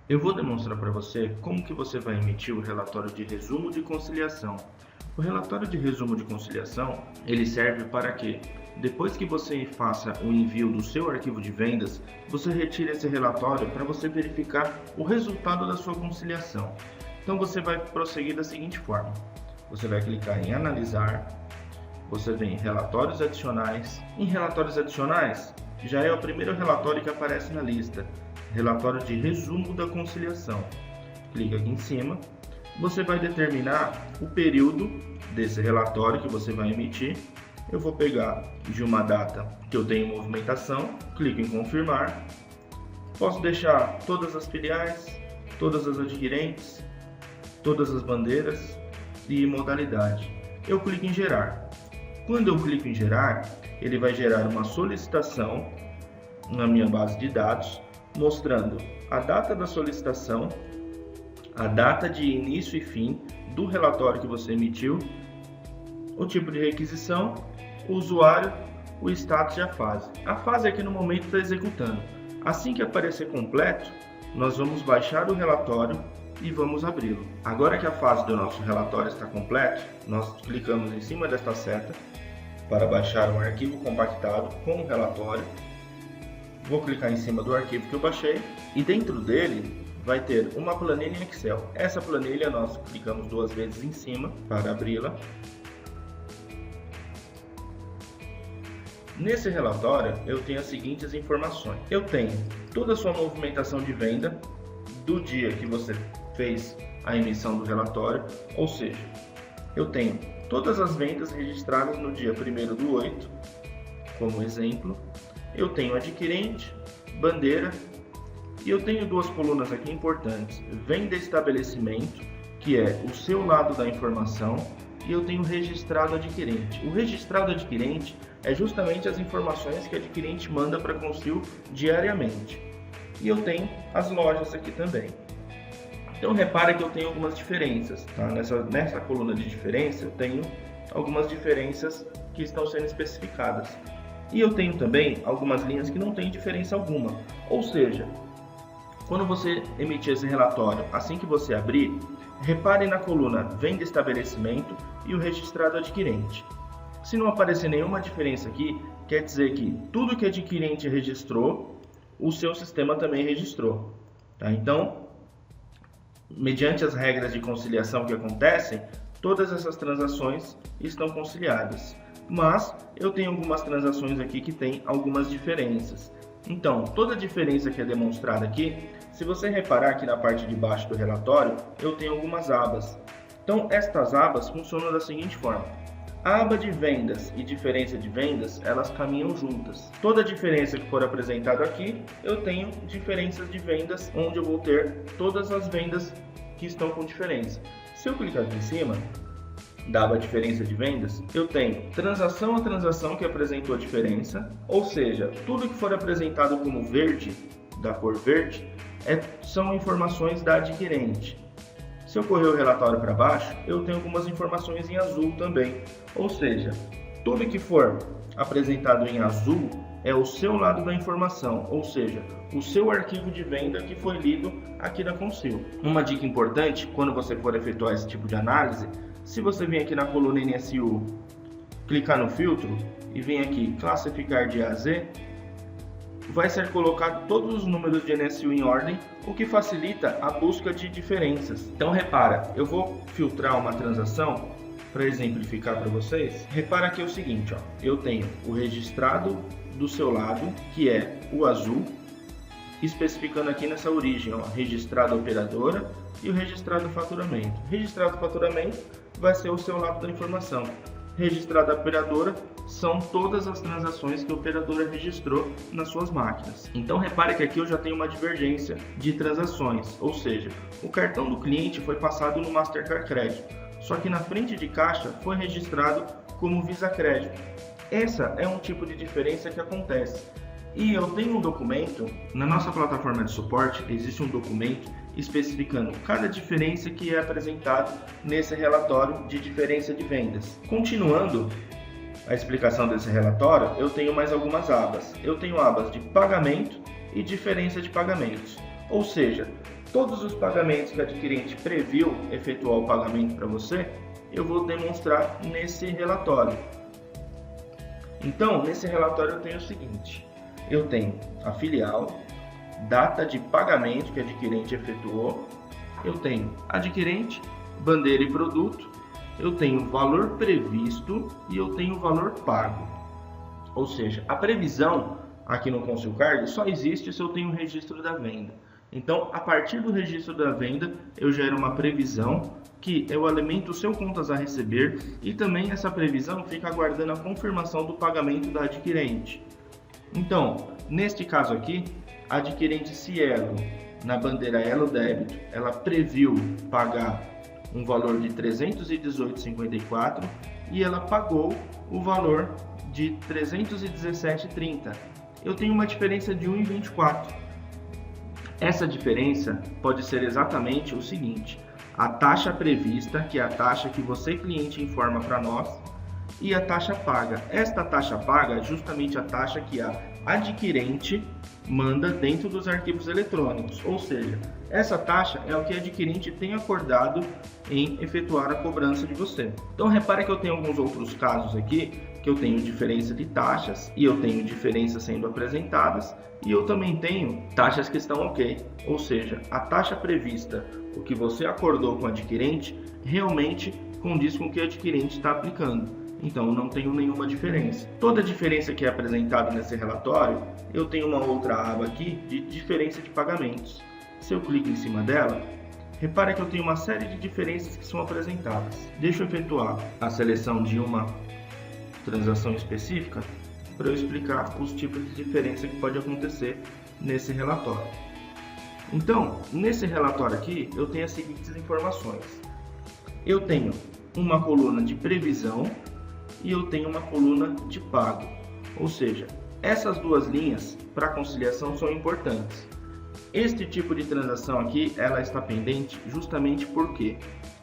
Eu vou demonstrar para você como que você vai emitir o relatório de resumo de conciliação. O relatório de resumo de conciliação, ele serve para que, depois que você faça o envio do seu arquivo de vendas, você retire esse relatório para você verificar o resultado da sua conciliação. Então você vai prosseguir da seguinte forma: você vai clicar em analisar, você vem em relatórios adicionais. Em relatórios adicionais, já é o primeiro relatório que aparece na lista, relatório de resumo da conciliação. Clica aqui em cima, você vai determinar o período desse relatório que você vai emitir. Eu vou pegar de uma data que eu tenho movimentação, clico em confirmar. Posso deixar todas as filiais, todas as adquirentes, todas as bandeiras e modalidade. Eu clico em gerar. Quando eu clico em gerar, ele vai gerar uma solicitação na minha base de dados, mostrando a data da solicitação, a data de início e fim do relatório que você emitiu, o tipo de requisição, o usuário, o status e a fase. A fase aqui no momento está executando. Assim que aparecer completo, nós vamos baixar o relatório e vamos abri-lo. Agora que a fase do nosso relatório está completa, nós clicamos em cima desta seta para baixar um arquivo compactado com o relatório. Vou clicar em cima do arquivo que eu baixei e dentro dele vai ter uma planilha em Excel. Essa planilha nós clicamos 2 vezes em cima para abri-la. Nesse relatório eu tenho as seguintes informações. Eu tenho toda a sua movimentação de venda do dia que você fez a emissão do relatório, ou seja, eu tenho todas as vendas registradas no dia 1º/8, como exemplo. Eu tenho adquirente, bandeira e eu tenho 2 colunas aqui importantes: venda estabelecimento, que é o seu lado da informação, e eu tenho registrado adquirente. O registrado adquirente é justamente as informações que o adquirente manda para a Concil diariamente. E eu tenho as lojas aqui também. Então repara que eu tenho algumas diferenças, tá? Nessa coluna de diferença eu tenho algumas diferenças que estão sendo especificadas. E eu tenho também algumas linhas que não têm diferença alguma. Ou seja, quando você emitir esse relatório, assim que você abrir, repare na coluna venda estabelecimento e o registrado adquirente. Se não aparecer nenhuma diferença aqui, quer dizer que tudo que adquirente registrou, o seu sistema também registrou. Tá? Então, mediante as regras de conciliação que acontecem, todas essas transações estão conciliadas. Mas eu tenho algumas transações aqui que têm algumas diferenças. Então, toda diferença que é demonstrada aqui, se você reparar aqui na parte de baixo do relatório, eu tenho algumas abas. Então, estas abas funcionam da seguinte forma: a aba de vendas e diferença de vendas, elas caminham juntas. Toda diferença que for apresentada aqui, eu tenho diferenças de vendas, onde eu vou ter todas as vendas que estão com diferença. Se eu clicar aqui em cima da aba diferença de vendas, eu tenho transação a transação que apresentou a diferença, ou seja, tudo que for apresentado como verde, da cor verde, são informações da adquirente. Se eu correr o relatório para baixo, eu tenho algumas informações em azul também, ou seja, tudo que for apresentado em azul é o seu lado da informação, ou seja, o seu arquivo de venda que foi lido aqui na Concil. Uma dica importante, quando você for efetuar esse tipo de análise, se você vir aqui na coluna NSU, clicar no filtro e vir aqui classificar de A a Z, vai ser colocado todos os números de NSU em ordem, o que facilita a busca de diferenças. Então repara, eu vou filtrar uma transação para exemplificar para vocês. Repara aqui o seguinte, ó, eu tenho o registrado do seu lado, que é o azul, especificando aqui nessa origem, ó, registrado operadora e o registrado faturamento. Registrado faturamento vai ser o seu lado da informação. Registrada operadora são todas as transações que a operadora registrou nas suas máquinas. Então repare que aqui eu já tenho uma divergência de transações, ou seja, o cartão do cliente foi passado no Mastercard Crédito, só que na frente de caixa foi registrado como Visa Crédito. Essa é um tipo de diferença que acontece. E eu tenho um documento, na nossa plataforma de suporte existe um documento especificando cada diferença que é apresentado nesse relatório de diferença de vendas. Continuando a explicação desse relatório, eu tenho mais algumas abas. Eu tenho abas de pagamento e diferença de pagamentos. Ou seja, todos os pagamentos que o adquirente previu efetuar o pagamento para você, eu vou demonstrar nesse relatório. Então, nesse relatório eu tenho o seguinte: eu tenho a filial, data de pagamento que o adquirente efetuou, eu tenho adquirente, bandeira e produto, eu tenho valor previsto e eu tenho valor pago. Ou seja, a previsão aqui no ConsilCard só existe se eu tenho o registro da venda. Então, a partir do registro da venda, eu gero uma previsão que eu alimento o seu contas a receber e também essa previsão fica aguardando a confirmação do pagamento da adquirente. Então, neste caso aqui, a adquirente Cielo, na bandeira Elo Débito, ela previu pagar um valor de R$ 318,54 e ela pagou o valor de R$ 317,30. Eu tenho uma diferença de R$ 1,24. Essa diferença pode ser exatamente o seguinte: a taxa prevista, que é a taxa que você, cliente, informa para nós, e a taxa paga. Esta taxa paga é justamente a taxa que a adquirente manda dentro dos arquivos eletrônicos, ou seja, essa taxa é o que a adquirente tem acordado em efetuar a cobrança de você. Então repare que eu tenho alguns outros casos aqui, que eu tenho diferença de taxas e eu tenho diferenças sendo apresentadas e eu também tenho taxas que estão ok, ou seja, a taxa prevista, o que você acordou com o adquirente, realmente condiz com o que o adquirente está aplicando. Então, não tenho nenhuma diferença. Toda diferença que é apresentada nesse relatório, eu tenho uma outra aba aqui de diferença de pagamentos. Se eu clico em cima dela, repare que eu tenho uma série de diferenças que são apresentadas. Deixa eu efetuar a seleção de uma transação específica para eu explicar os tipos de diferença que pode acontecer nesse relatório. Então, nesse relatório aqui, eu tenho as seguintes informações. Eu tenho uma coluna de previsão e eu tenho uma coluna de pago. Ou seja, essas duas linhas para conciliação são importantes. Este tipo de transação aqui, ela está pendente justamente porque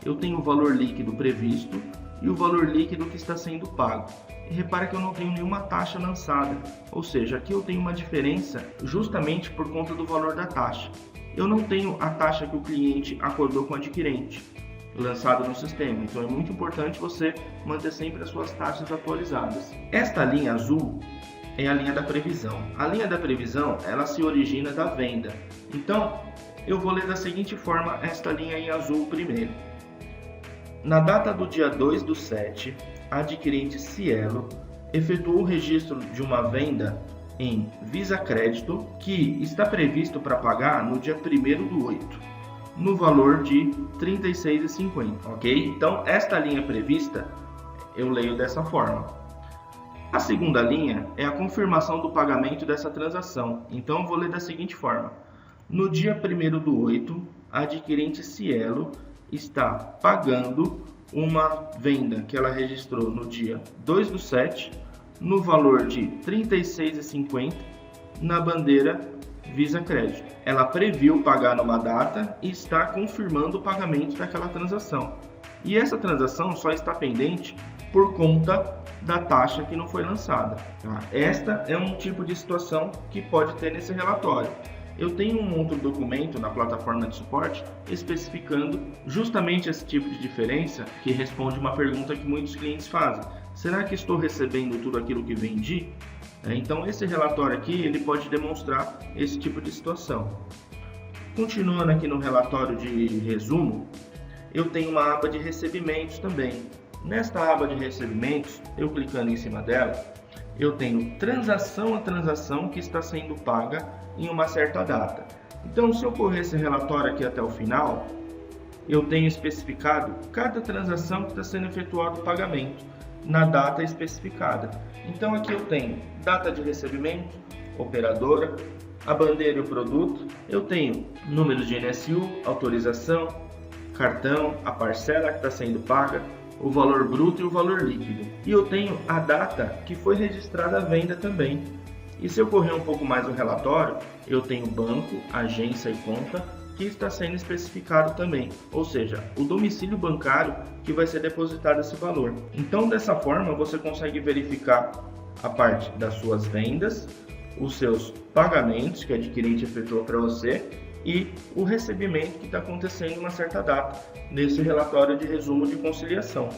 eu tenho o valor líquido previsto e o valor líquido que está sendo pago. E repare que eu não tenho nenhuma taxa lançada, ou seja, aqui eu tenho uma diferença justamente por conta do valor da taxa. Eu não tenho a taxa que o cliente acordou com o adquirente lançado no sistema, então é muito importante você manter sempre as suas taxas atualizadas. Esta linha azul é a linha da previsão. A linha da previsão, ela se origina da venda. Então, eu vou ler da seguinte forma esta linha em azul primeiro. Na data do dia 2/7, a adquirente Cielo efetuou o registro de uma venda em Visa Crédito que está previsto para pagar no dia 1º/8, no valor de R$ 36,50, ok? Então, esta linha prevista, eu leio dessa forma. A segunda linha é a confirmação do pagamento dessa transação. Então, eu vou ler da seguinte forma. No dia 1º/8, a adquirente Cielo está pagando uma venda que ela registrou no dia 2/7, no valor de R$ 36,50, na bandeira Visa Crédito. Ela previu pagar numa data e está confirmando o pagamento daquela transação. E essa transação só está pendente por conta da taxa que não foi lançada. Esta é um tipo de situação que pode ter nesse relatório. Eu tenho um outro documento na plataforma de suporte especificando justamente esse tipo de diferença que responde uma pergunta que muitos clientes fazem. Será que estou recebendo tudo aquilo que vendi? Então esse relatório aqui ele pode demonstrar esse tipo de situação. Continuando aqui no relatório de resumo, eu tenho uma aba de recebimentos também. Nesta aba de recebimentos, eu clicando em cima dela, eu tenho transação a transação que está sendo paga em uma certa data. Então, se eu correr esse relatório aqui até o final, eu tenho especificado cada transação que está sendo efetuado o pagamento na data especificada. Então, aqui eu tenho data de recebimento, operadora, a bandeira e o produto, eu tenho números de NSU, autorização, cartão, a parcela que está sendo paga, o valor bruto e o valor líquido. E eu tenho a data que foi registrada a venda também. E se eu correr um pouco mais o relatório, eu tenho banco, agência e conta que está sendo especificado também, ou seja, o domicílio bancário que vai ser depositado esse valor. Então, dessa forma, você consegue verificar a parte das suas vendas, os seus pagamentos que o adquirente efetuou para você e o recebimento que está acontecendo em uma certa data nesse relatório de resumo de conciliação.